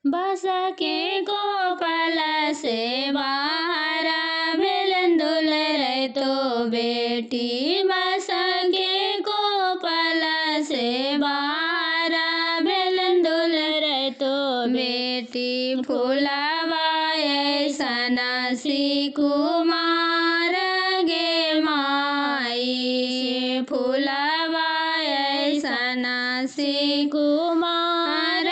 बस के गोपाल से बाहर भेलन दुलर तो बेटी। बस के गोपाल से बाहर भेलन दुलर तो बेटी। फूलवा ऐसन सी कुमार गे माई। फूलवा ऐसन सी कुमार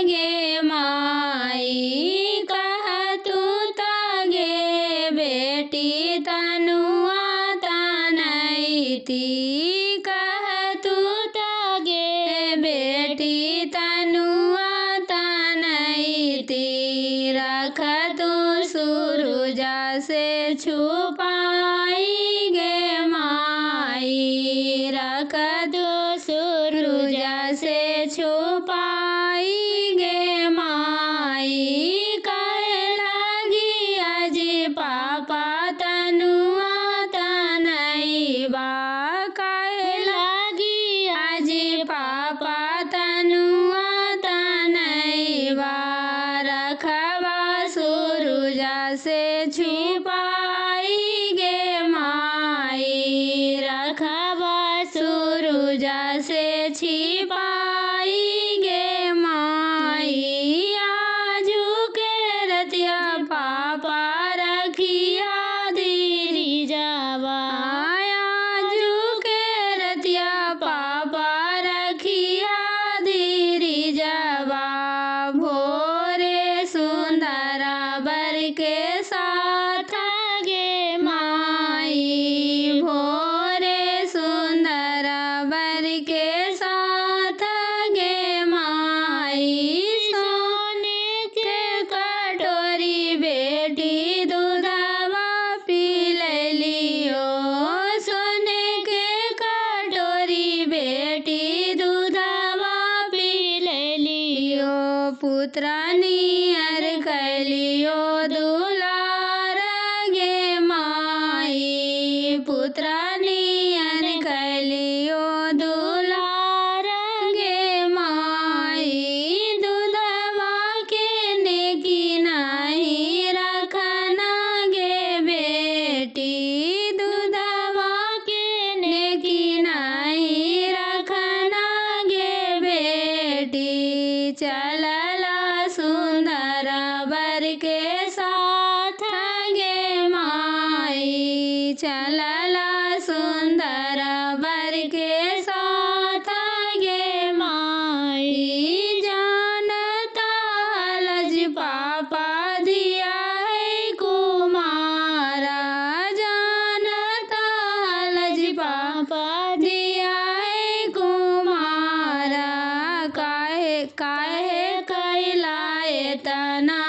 गे माई। कह तू तगे बेटी तनुआ तनैती। कह तू तगे बेटी तनुआ तनैती। रख तू सूरुजा से छुपाई गे माई। रख तू सूरुजा से छुपाई गे माई। कहे लगी अजी पापा तनुआ तनैबा। कहे लगी अजी पापा तनुआ तनैबा। रखवा सूरुजा से छुपाई गे माई। रखवा सूरुजा से छिपाई गे माई। आजू के रतिया पापा रखिया धीरी जावा। आजू के रतिया पापा रखिया धीरी जावा। भोरे सुंदरा बर के साथ गे माई। भोरे सुंदरा बर के साथ गे माई। सोने के कटोरी बेटी दूधवा पी लियो। सोने के कटोरी बेटी दूधवा पी लियो। पुत्रा नियर कैलियो दुलार गे माई। पुत्रा नियर कैलियो दुलार गे माई। दूधवा के नेकी नहीं रखना गे बेटी। दूधवा के नेकी नहीं रखना गे बेटी। चलला सुंदर बर के साथ गे माई। चलला सुंदर बर के साथ गे माई। जानता लज पापा दिया है कुमारा। जानता लज पापा दिया है कुमारा। काहे काहे कैलाए तना